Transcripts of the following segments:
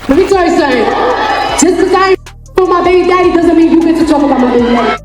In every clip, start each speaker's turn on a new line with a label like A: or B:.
A: Let me tell you something. Just because I ain't with my baby daddy doesn't mean you get to talk about my baby daddy.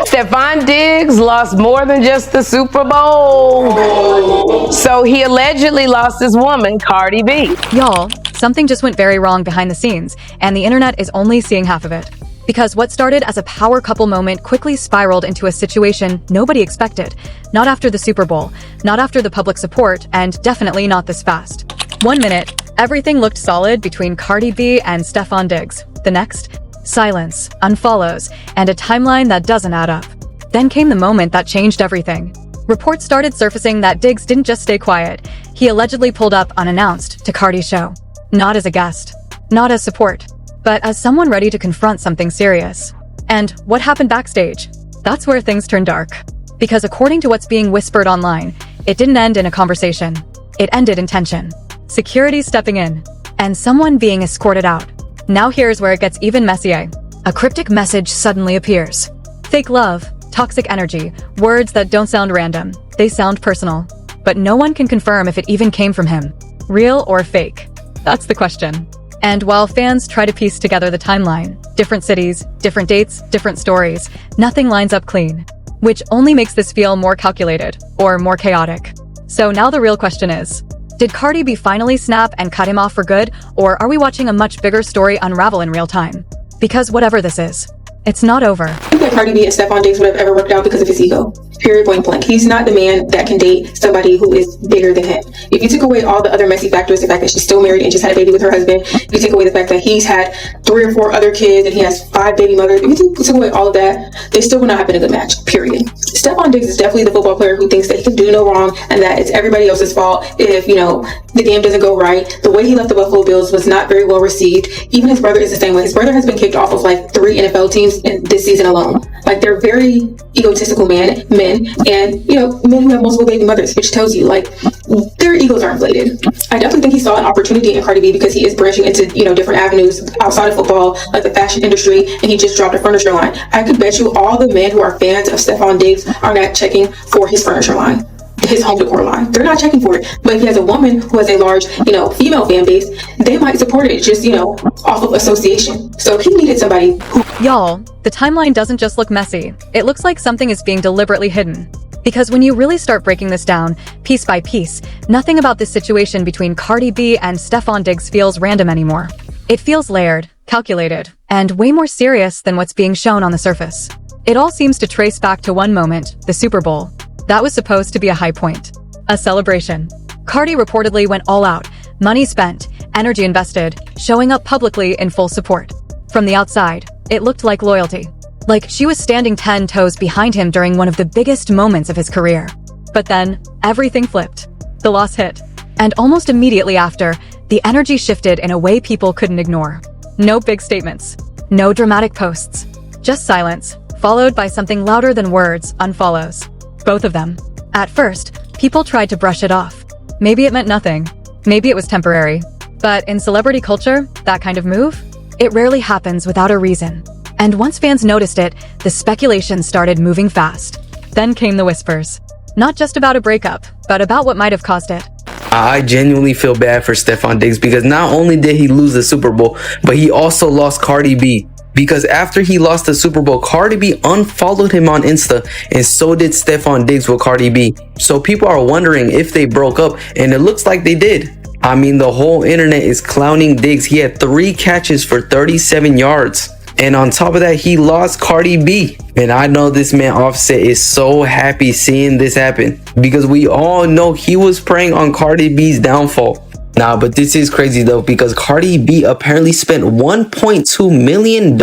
B: Stefon Diggs lost more than just the Super Bowl. So he allegedly lost his woman, Cardi B.
C: Y'all, something just went very wrong behind the scenes, and the internet is only seeing half of it. Because what started as a power couple moment quickly spiraled into a situation nobody expected. Not after the Super Bowl, not after the public support, and definitely not this fast. 1 minute, everything looked solid between Cardi B and Stefon Diggs. The next, silence, unfollows, and a timeline that doesn't add up. Then came the moment that changed everything. Reports started surfacing that Diggs didn't just stay quiet. He allegedly pulled up unannounced to Cardi's show. Not as a guest, not as support, but as someone ready to confront something serious. And what happened backstage? That's where things turned dark. Because according to what's being whispered online, it didn't end in a conversation. It ended in tension. Security stepping in, and someone being escorted out. Now here's where it gets even messier. A cryptic message suddenly appears. Fake love, toxic energy, words that don't sound random. They sound personal. But no one can confirm if it even came from him. Real or fake? That's the question. And while fans try to piece together the timeline, different cities, different dates, different stories, nothing lines up clean. Which only makes this feel more calculated, or more chaotic. So now the real question is, did Cardi B finally snap and cut him off for good, or are we watching a much bigger story unravel in real time? Because whatever this is, it's not over.
D: I think that Cardi B and Stefon Diggs would have ever worked out because of his ego. Period, point blank. He's not the man that can date somebody who is bigger than him. If you took away all the other messy factors, the fact that she's still married and just had a baby with her husband, you take away the fact that he's had 3 or 4 other kids and he has 5 baby mothers, if you took away all of that, they still would not have been a good match, period. Stefon Diggs is definitely the football player who thinks that he can do no wrong and that it's everybody else's fault if, the game doesn't go right. The way he left the Buffalo Bills was not very well received. Even his brother is the same way. His brother has been kicked off of 3 NFL teams in this season alone. They're very egotistical men, and men who have multiple baby mothers, which tells you their egos are inflated. I definitely think he saw an opportunity in Cardi B because he is branching into different avenues outside of football, like the fashion industry, and he just dropped a furniture line. I could bet you all the men who are fans of Stefon Diggs are not checking for his furniture line, his home decor line. They're not checking for it. But if he has a woman who has a large, female fan base, they might support it just, off of association. So he needed somebody who...
C: Y'all, the timeline doesn't just look messy. It looks like something is being deliberately hidden. Because when you really start breaking this down, piece by piece, nothing about this situation between Cardi B and Stefon Diggs feels random anymore. It feels layered, calculated, and way more serious than what's being shown on the surface. It all seems to trace back to one moment, the Super Bowl. That was supposed to be a high point. A celebration. Cardi reportedly went all out, money spent, energy invested, showing up publicly in full support. From the outside, it looked like loyalty. Like she was standing 10 toes behind him during one of the biggest moments of his career. But then, everything flipped. The loss hit. And almost immediately after, the energy shifted in a way people couldn't ignore. No big statements. No dramatic posts. Just silence, followed by something louder than words, unfollows. Both of them. At first, people tried to brush it off. Maybe it meant nothing. Maybe it was temporary. But in celebrity culture, that kind of move, it rarely happens without a reason. And once fans noticed it, the speculation started moving fast. Then came the whispers. Not just about a breakup, but about what might have caused it.
E: I genuinely feel bad for Stefon Diggs because not only did he lose the Super Bowl, but he also lost Cardi B. Because after he lost the Super Bowl, Cardi B unfollowed him on Insta, and so did Stefon Diggs with Cardi B. So people are wondering if they broke up, and it looks like they did. I mean, the whole internet is clowning Diggs. He had 3 catches for 37 yards. And on top of that, he lost Cardi B. And I know this man Offset is so happy seeing this happen because we all know he was preying on Cardi B's downfall. Nah, but this is crazy though, because Cardi B apparently spent $1.2 million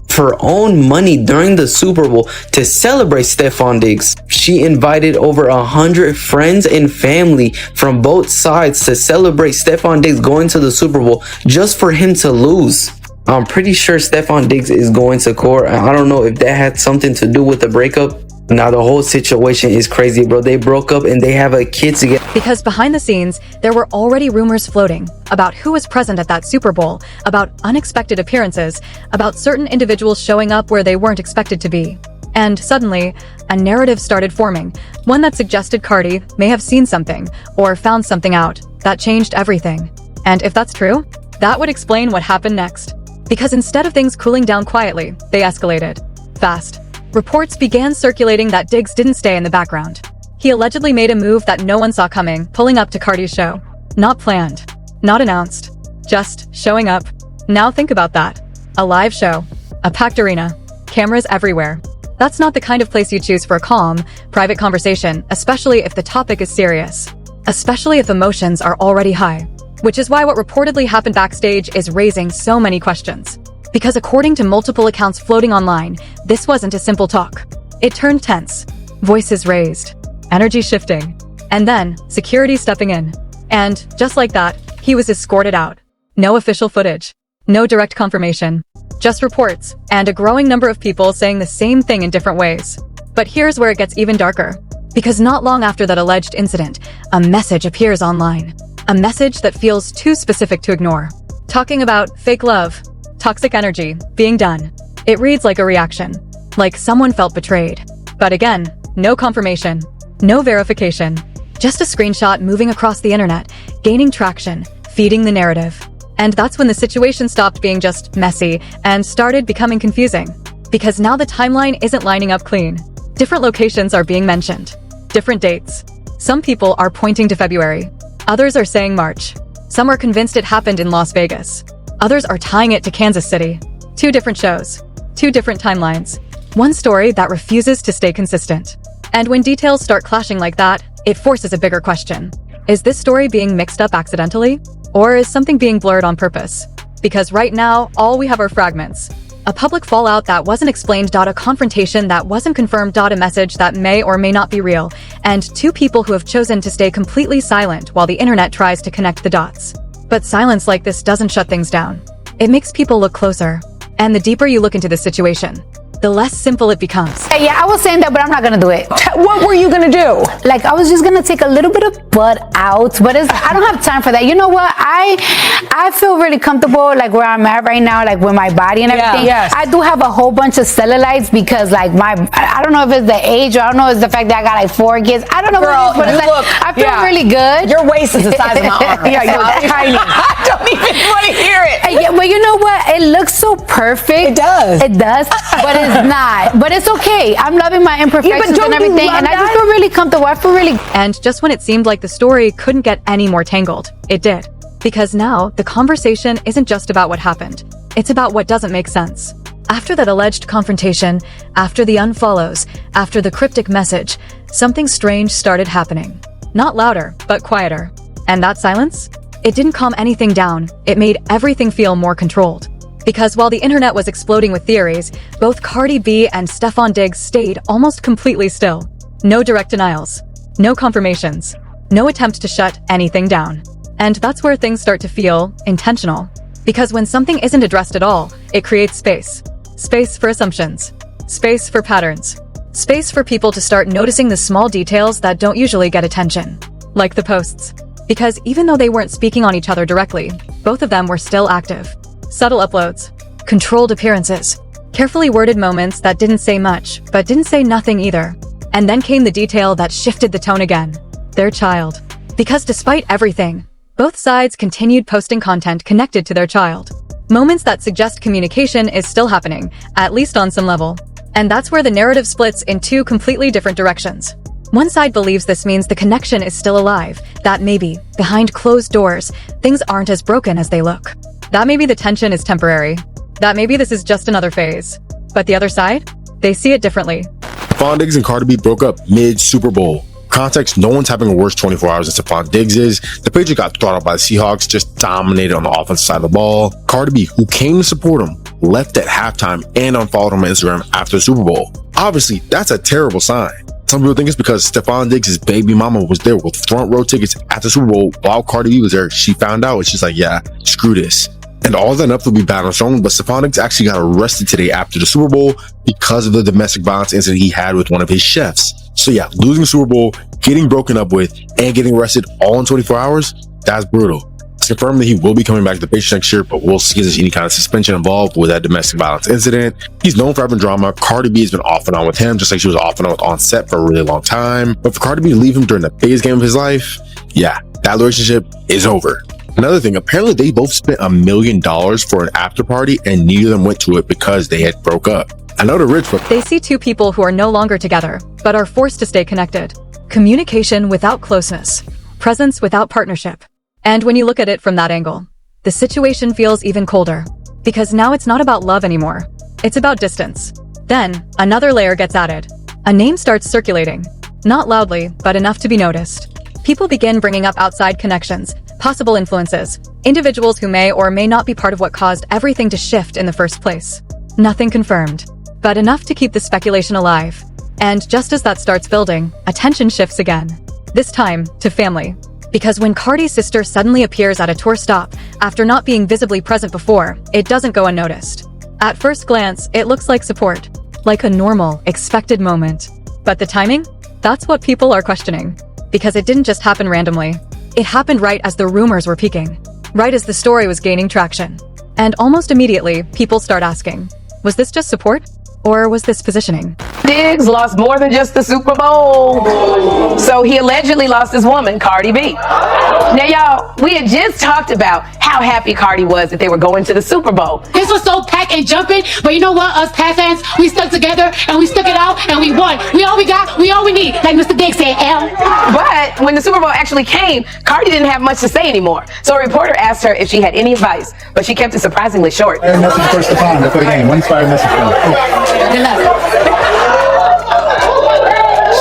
E: for her own money during the Super Bowl to celebrate Stefon Diggs. She invited over 100 friends and family from both sides to celebrate Stefon Diggs going to the Super Bowl just for him to lose. I'm pretty sure Stefon Diggs is going to court. I don't know if that had something to do with the breakup. Now the whole situation is crazy, bro. They broke up and they have a kid together.
C: Because behind the scenes, there were already rumors floating about who was present at that Super Bowl, about unexpected appearances, about certain individuals showing up where they weren't expected to be. And suddenly, a narrative started forming, one that suggested Cardi may have seen something or found something out that changed everything. And if that's true, that would explain what happened next. Because instead of things cooling down quietly, they escalated. Fast. Reports began circulating that Diggs didn't stay in the background. He allegedly made a move that no one saw coming, pulling up to Cardi's show. Not planned. Not announced. Just showing up. Now think about that. A live show. A packed arena. Cameras everywhere. That's not the kind of place you choose for a calm, private conversation, especially if the topic is serious. Especially if emotions are already high. Which is why what reportedly happened backstage is raising so many questions. Because according to multiple accounts floating online, this wasn't a simple talk. It turned tense. Voices raised. Energy shifting. And then, security stepping in. And, just like that, he was escorted out. No official footage. No direct confirmation. Just reports, and a growing number of people saying the same thing in different ways. But here's where it gets even darker. Because not long after that alleged incident, a message appears online. A message that feels too specific to ignore. Talking about fake love, toxic energy, being done. It reads like a reaction. Like someone felt betrayed. But again, no confirmation. No verification. Just a screenshot moving across the internet, gaining traction, feeding the narrative. And that's when the situation stopped being just messy and started becoming confusing. Because now the timeline isn't lining up clean. Different locations are being mentioned. Different dates. Some people are pointing to February. Others are saying March. Some are convinced it happened in Las Vegas. Others are tying it to Kansas City. 2 different shows. 2 different timelines. One story that refuses to stay consistent. And when details start clashing like that, it forces a bigger question. Is this story being mixed up accidentally? Or is something being blurred on purpose? Because right now, all we have are fragments. A public fallout that wasn't explained, a confrontation that wasn't confirmed, a message that may or may not be real, and 2 people who have chosen to stay completely silent while the internet tries to connect the dots. But silence like this doesn't shut things down. It makes people look closer. And the deeper you look into the situation, the less simple it becomes.
F: Yeah, I was saying that, but I'm not gonna do it.
G: What were you gonna do?
F: Like, I was just gonna take a little bit of butt out, but I don't have time for that. You know what? I feel really comfortable, like where I'm at right now, like with my body and everything.
G: Yeah, yes.
F: I do have a whole bunch of cellulites because, like, I don't know if it's the age or I don't know if it's the fact that I got like 4 kids. I don't know
G: Girl,
F: what it is, but it's like, I feel really good.
G: Your waist is the size of my arm. Yeah, you're tiny. I don't even want to hear it.
F: Yeah, but you know what? It looks so perfect.
G: It does.
F: It does, but it's not. But it's okay. I'm loving my imperfections and everything, and I just feel really comfortable. I feel really.
C: And just when it seemed like the story couldn't get any more tangled, it did. Because now, the conversation isn't just about what happened. It's about what doesn't make sense. After that alleged confrontation, after the unfollows, after the cryptic message, something strange started happening. Not louder, but quieter. And that silence? It didn't calm anything down. It made everything feel more controlled. Because while the internet was exploding with theories, both Cardi B and Stefon Diggs stayed almost completely still. No direct denials. No confirmations. No attempt to shut anything down. And that's where things start to feel intentional. Because when something isn't addressed at all, it creates space. Space for assumptions. Space for patterns. Space for people to start noticing the small details that don't usually get attention. Like the posts. Because even though they weren't speaking on each other directly, both of them were still active. Subtle uploads. Controlled appearances. Carefully worded moments that didn't say much, but didn't say nothing either. And then came the detail that shifted the tone again. Their child. Because despite everything, both sides continued posting content connected to their child. Moments that suggest communication is still happening, at least on some level. And that's where the narrative splits in 2 completely different directions. One side believes this means the connection is still alive, that maybe, behind closed doors, things aren't as broken as they look. That maybe the tension is temporary. That maybe this is just another phase. But the other side? They see it differently.
H: Stefon Diggs and Cardi B broke up mid-Super Bowl. Context, no one's having a worse 24 hours than Stefon Diggs is. The Patriots got thrown out by the Seahawks, just dominated on the offensive side of the ball. Cardi B, who came to support him, left at halftime and unfollowed him on Instagram after the Super Bowl. Obviously, that's a terrible sign. Some people think it's because Stefon Diggs' baby mama was there with front row tickets at the Super Bowl while Cardi B was there. She found out and she's like, yeah, screw this. And all that enough to be bad on shown, but Stefon Diggs actually got arrested today after the Super Bowl because of the domestic violence incident he had with one of his chefs. So yeah, losing the Super Bowl, getting broken up with, and getting arrested all in 24 hours, that's brutal. It's confirmed that he will be coming back to the picture next year, but we'll see if there's any kind of suspension involved with that domestic violence incident. He's known for having drama. Cardi B has been off and on with him, just like she was off and on with On Set for a really long time. But for Cardi B to leave him during the biggest game of his life, yeah, that relationship is over. Another thing, apparently they both spent $1 million for an after party and neither of them went to it because they had broke up. I know they're rich, but
C: They see two people who are no longer together, but are forced to stay connected. Communication without closeness. Presence without partnership. And when you look at it from that angle, the situation feels even colder. Because now it's not about love anymore. It's about distance. Then, another layer gets added. A name starts circulating. Not loudly, but enough to be noticed. People begin bringing up outside connections, possible influences, individuals who may or may not be part of what caused everything to shift in the first place. Nothing confirmed, but enough to keep the speculation alive. And just as that starts building, attention shifts again. This time, to family. Because when Cardi's sister suddenly appears at a tour stop, after not being visibly present before, it doesn't go unnoticed. At first glance, it looks like support. Like a normal, expected moment. But the timing? That's what people are questioning. Because it didn't just happen randomly. It happened right as the rumors were peaking. Right as the story was gaining traction. And almost immediately, people start asking, was this just support? Or was this positioning?
B: Diggs lost more than just the Super Bowl. So he allegedly lost his woman, Cardi B. Now, y'all, we had just talked about how happy Cardi was that they were going to the Super Bowl.
A: This was so packed and jumping, but you know what? Us Pat fans, we stuck together and we stuck it out and we won. We all we got, we all we need. Like Mr. Diggs said, L.
B: But when the Super Bowl actually came, Cardi didn't have much to say anymore. So a reporter asked her if she had any advice, but she kept it surprisingly short.
I: Message for Stefon before the game. One inspired message for him.
A: Good luck.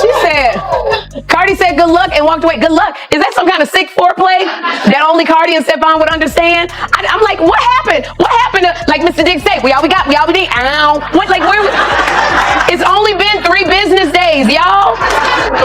B: She said, Cardi said good luck and walked away. Good luck. Is that some kind of sick foreplay that only Cardi and Stefon would understand? I'm like, what happened? What happened to, like Mr. Diggs said, we all we got, we all we need. Ow. What, like, where? It's only been 3 business days, y'all.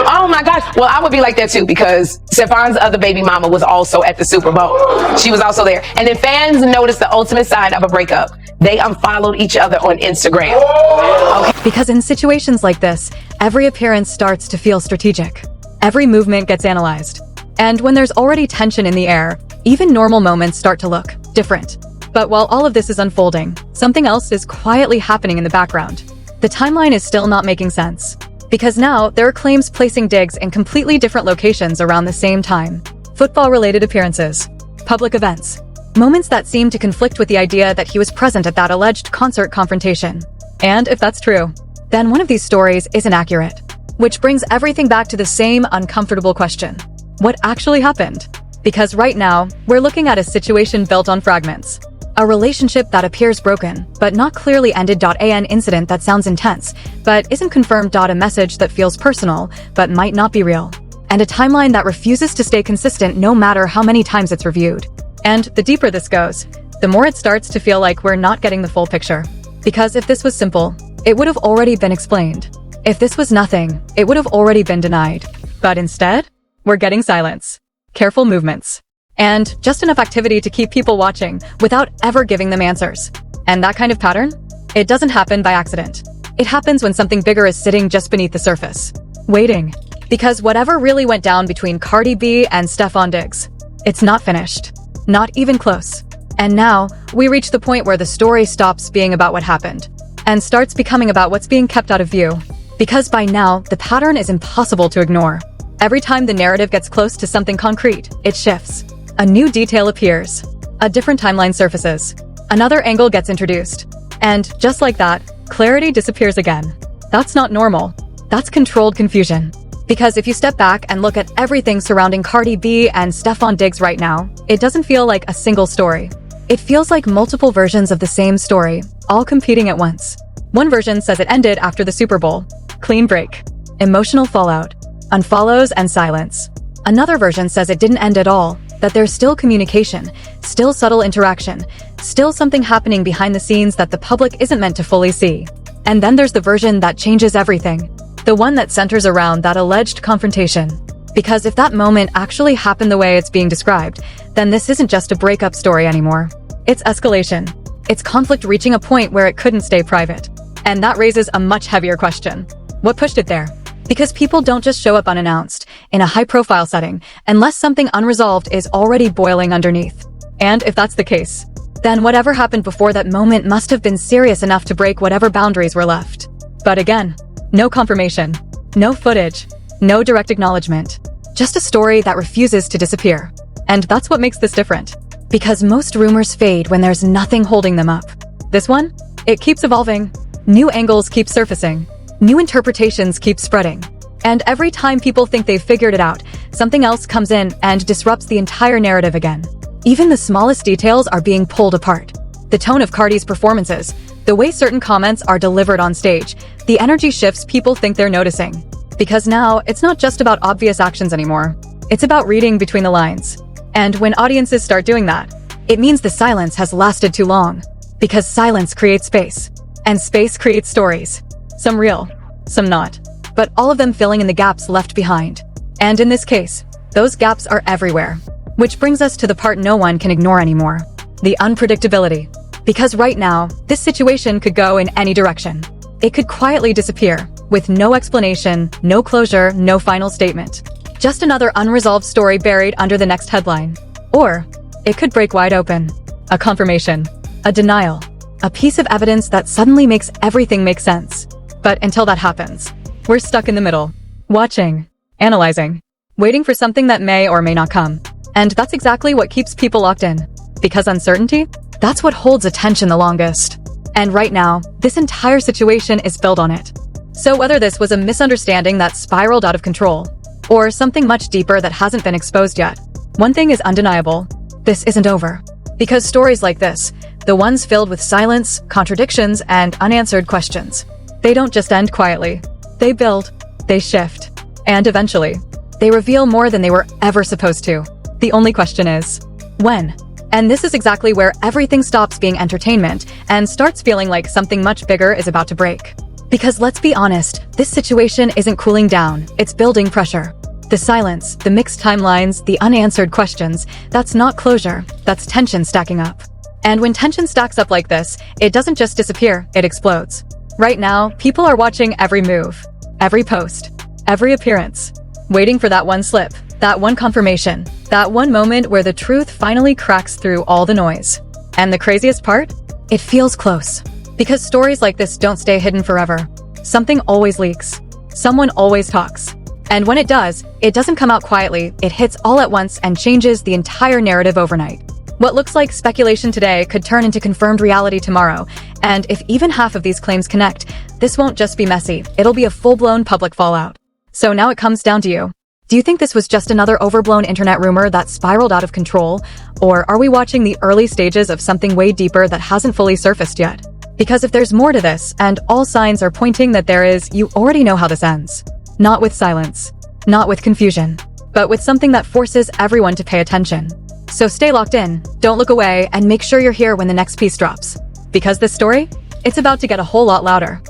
B: Oh my gosh. Well, I would be like that too because Stefon's other baby mama was also at the Super Bowl. She was also there. And then fans noticed the ultimate sign of a breakup. They unfollowed each other on Instagram. Okay.
C: Because in situations like this, every appearance starts to feel strategic. Every movement gets analyzed. And when there's already tension in the air, even normal moments start to look different. But while all of this is unfolding, something else is quietly happening in the background. The timeline is still not making sense. Because now, there are claims placing Diggs in completely different locations around the same time. Football-related appearances, public events, moments that seem to conflict with the idea that he was present at that alleged concert confrontation. And if that's true, then one of these stories isn't accurate. Which brings everything back to the same uncomfortable question. What actually happened? Because right now, we're looking at a situation built on fragments. A relationship that appears broken, but not clearly ended. An incident that sounds intense, but isn't confirmed. A message that feels personal, but might not be real. And a timeline that refuses to stay consistent no matter how many times it's reviewed. And the deeper this goes, the more it starts to feel like we're not getting the full picture. Because if this was simple, it would have already been explained. If this was nothing, it would have already been denied. But instead, we're getting silence, careful movements, and just enough activity to keep people watching without ever giving them answers. And that kind of pattern? It doesn't happen by accident. It happens when something bigger is sitting just beneath the surface. Waiting. Because whatever really went down between Cardi B and Stefon Diggs, it's not finished. Not even close. And now, we reach the point where the story stops being about what happened and starts becoming about what's being kept out of view. Because by now, the pattern is impossible to ignore. Every time the narrative gets close to something concrete, it shifts. A new detail appears. A different timeline surfaces. Another angle gets introduced. And just like that, clarity disappears again. That's not normal. That's controlled confusion. Because if you step back and look at everything surrounding Cardi B and Stefon Diggs right now, it doesn't feel like a single story. It feels like multiple versions of the same story, all competing at once. One version says it ended after the Super Bowl. Clean break. Emotional fallout. Unfollows and silence. Another version says it didn't end at all, that there's still communication, still subtle interaction, still something happening behind the scenes that the public isn't meant to fully see. And then there's the version that changes everything. The one that centers around that alleged confrontation. Because if that moment actually happened the way it's being described, then this isn't just a breakup story anymore. It's escalation. It's conflict reaching a point where it couldn't stay private. And that raises a much heavier question. What pushed it there? Because people don't just show up unannounced, in a high-profile setting, unless something unresolved is already boiling underneath. And if that's the case, then whatever happened before that moment must have been serious enough to break whatever boundaries were left. But again, no confirmation, no footage, no direct acknowledgement, just a story that refuses to disappear. And that's what makes this different. Because most rumors fade when there's nothing holding them up. This one, it keeps evolving. New angles keep surfacing. New interpretations keep spreading. And every time people think they've figured it out, something else comes in and disrupts the entire narrative again. Even the smallest details are being pulled apart. The tone of Cardi's performances, the way certain comments are delivered on stage, the energy shifts people think they're noticing. Because now, it's not just about obvious actions anymore. It's about reading between the lines. And when audiences start doing that, it means the silence has lasted too long. Because silence creates space. And space creates stories. Some real, some not. But all of them filling in the gaps left behind. And in this case, those gaps are everywhere. Which brings us to the part no one can ignore anymore. The unpredictability. Because right now, this situation could go in any direction. It could quietly disappear, with no explanation, no closure, no final statement. Just another unresolved story buried under the next headline. Or, it could break wide open. A confirmation. A denial. A piece of evidence that suddenly makes everything make sense. But until that happens, we're stuck in the middle. Watching. Analyzing. Waiting for something that may or may not come. And that's exactly what keeps people locked in. Because uncertainty? That's what holds attention the longest. And right now, this entire situation is built on it. So whether this was a misunderstanding that spiraled out of control, or something much deeper that hasn't been exposed yet, one thing is undeniable. This isn't over. Because stories like this, the ones filled with silence, contradictions, and unanswered questions, they don't just end quietly. They build, they shift, and eventually, they reveal more than they were ever supposed to. The only question is, when? And this is exactly where everything stops being entertainment and starts feeling like something much bigger is about to break. Because let's be honest, this situation isn't cooling down, it's building pressure. The silence, the mixed timelines, the unanswered questions, that's not closure, that's tension stacking up. And when tension stacks up like this, it doesn't just disappear, it explodes. Right now, people are watching every move, every post, every appearance, waiting for that one slip, that one confirmation, that one moment where the truth finally cracks through all the noise. And the craziest part? It feels close. Because stories like this don't stay hidden forever. Something always leaks. Someone always talks. And when it does, it doesn't come out quietly, it hits all at once and changes the entire narrative overnight. What looks like speculation today could turn into confirmed reality tomorrow. And if even half of these claims connect, this won't just be messy, it'll be a full-blown public fallout. So now it comes down to you. Do you think this was just another overblown internet rumor that spiraled out of control? Or are we watching the early stages of something way deeper that hasn't fully surfaced yet? Because if there's more to this, and all signs are pointing that there is, you already know how this ends. Not with silence. Not with confusion. But with something that forces everyone to pay attention. So stay locked in, don't look away, and make sure you're here when the next piece drops. Because this story? It's about to get a whole lot louder.